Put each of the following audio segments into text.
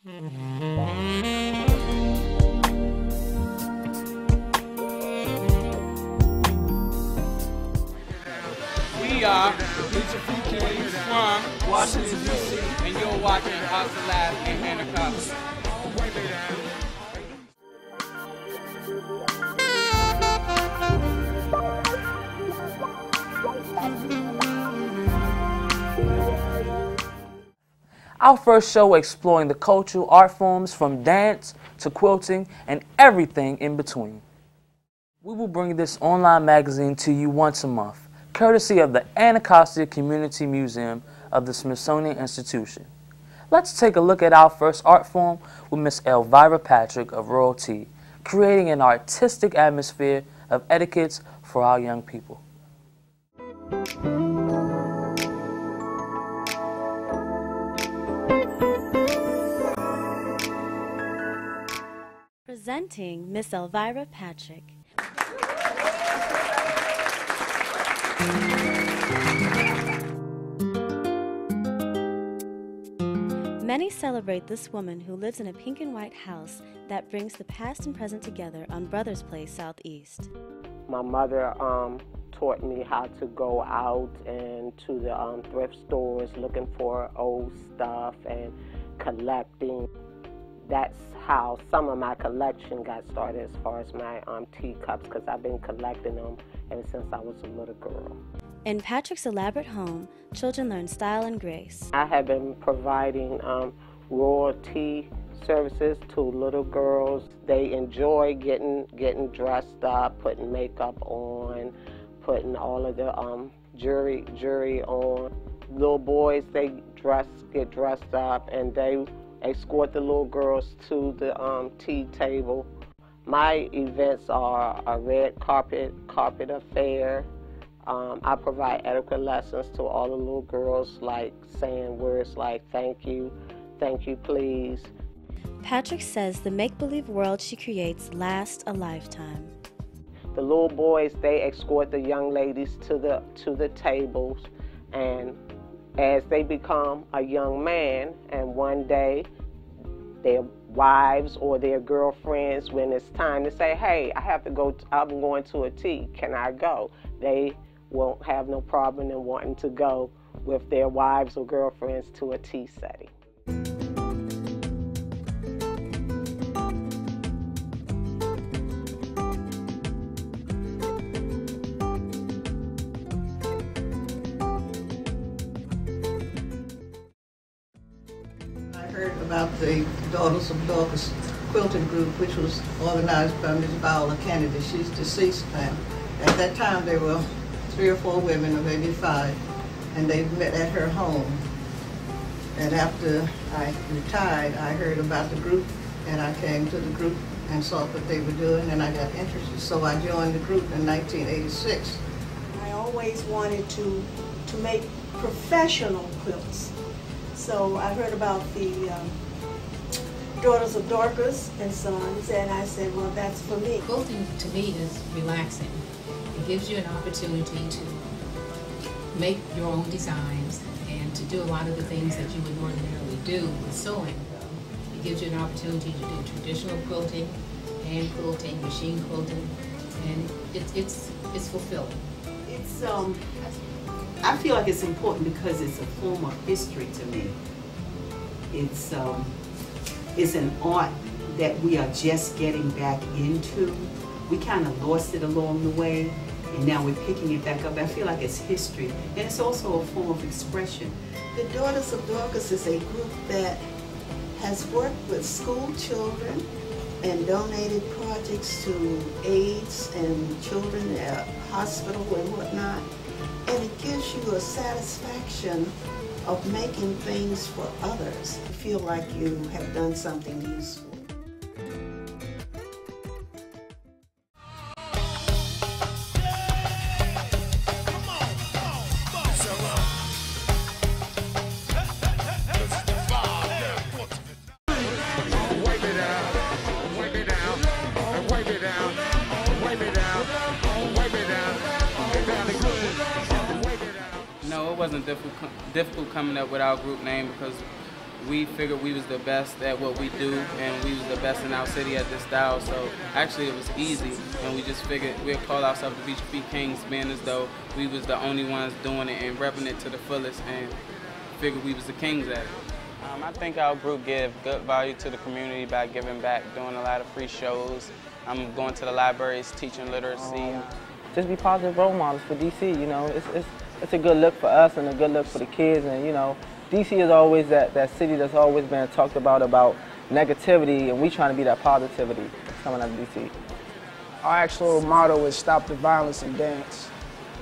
We are Fuji's from Washington, D.C., and you're watching REALTY Live in Anacostia. Our first show exploring the cultural art forms from dance to quilting and everything in between. We will bring this online magazine to you once a month, courtesy of the Anacostia Community Museum of the Smithsonian Institution. Let's take a look at our first art form with Miss Elvira Patrick of REALTY, creating an artistic atmosphere of etiquettes for our young people. Presenting Miss Elvira Patrick. Many celebrate this woman who lives in a pink and white house that brings the past and present together on Brothers Place Southeast. My mother taught me how to go out and to the thrift stores looking for old stuff and collecting. That's how some of my collection got started as far as my teacups, because I've been collecting them ever since I was a little girl. In Patrick's elaborate home, children learn style and grace. I have been providing royalty services to little girls. They enjoy getting dressed up, putting makeup on, putting all of the jewelry on. Little boys, they get dressed up, and they escort the little girls to the tea table. My events are a red carpet affair. I provide etiquette lessons to all the little girls, like saying words like thank you, please. Patrick says the make-believe world she creates lasts a lifetime. The little boys, they escort the young ladies to the tables, and as they become a young man, and one day their wives or their girlfriends, when it's time to say, hey, I have to go, I'm going to a tea, can I go? They won't have no problem in wanting to go with their wives or girlfriends to a tea setting. About the Daughters of Dorcas quilting group, which was organized by Ms. Bowler Kennedy. She's deceased now. At that time, there were 3 or 4 women, or maybe 5, and they met at her home. And after I retired, I heard about the group, and I came to the group and saw what they were doing, and I got interested. So I joined the group in 1986. I always wanted to make professional quilts. So I heard about the Daughters of Dorcas and Sons, and I said, well, that's for me. Quilting to me is relaxing. It gives you an opportunity to make your own designs and to do a lot of the things that you would ordinarily do with sewing. It gives you an opportunity to do traditional quilting, hand quilting, machine quilting, and it's fulfilling. It's I feel like it's important because it's a form of history to me. It's an art that we are just getting back into. We kind of lost it along the way, and now we're picking it back up. I feel like it's history, and it's also a form of expression. The Daughters of Dorcas is a group that has worked with school children and donated projects to AIDS and children at hospital and whatnot. And it gives you a satisfaction of making things for others. You feel like you have done something useful. No, it wasn't difficult coming up with our group name because we figured we was the best at what we do, and we was the best in our city at this style. So actually it was easy, and we just figured we'd call ourselves the Feature Feet Kings, being as though we was the only ones doing it and repping it to the fullest, and figured we was the kings at it. I think our group give good value to the community by giving back, doing a lot of free shows. I'm going to the libraries, teaching literacy. Just be positive role models for DC. You know, it's a good look for us and a good look for the kids. And you know, DC is always that city that's always been talked about negativity, and we trying to be that positivity coming out of DC. Our actual motto is "Stop the Violence and Dance,"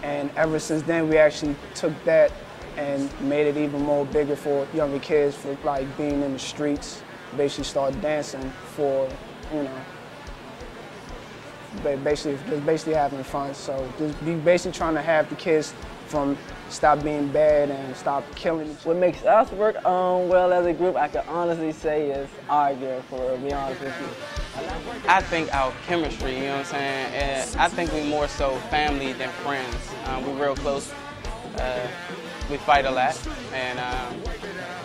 and ever since then we actually took that and made it even more bigger for younger kids, for like being in the streets, basically start dancing for, you know, basically having fun. So just be basically trying to have the kids from stop being bad and stop killing each other. What makes us work well as a group, I can honestly say, is arguing, to be honest with you. I think our chemistry, you know what I'm saying? And I think we more so family than friends. We're real close. We fight a lot, and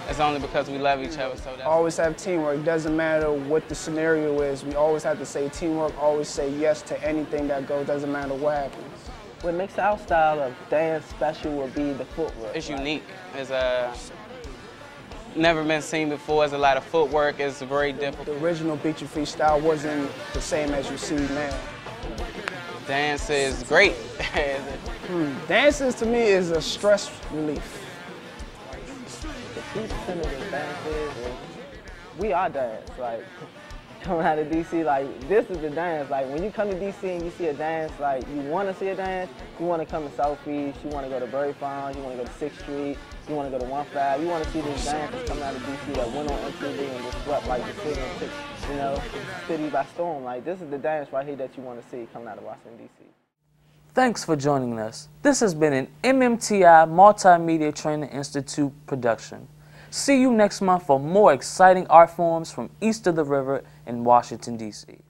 it's only because we love each other. So always have teamwork. Doesn't matter what the scenario is. We always have to say teamwork. Always say yes to anything that goes. Doesn't matter what happens. What makes our style of dance special would be the footwork. It's unique. It's never been seen before. It's a lot of footwork. It's very difficult. The original Beat Your Feet style wasn't the same as you see now. Dance is great. Dances to me is a stress relief. The key percent of the dance is we are dance. Like coming out of DC, like this is the dance. Like when you come to DC and you see a dance, like you want to see a dance, you want to come to Southeast, you want to go to Berry Farms, you want to go to 6th Street, you want to go to 15, you want to see these dances coming out of DC that went on MTV and just swept like the city and took, you know, the city by storm. Like this is the dance right here that you want to see coming out of Washington, DC. Thanks for joining us. This has been an MMTI Multimedia Training Institute production. See you next month for more exciting art forms from east of the river in Washington, D.C.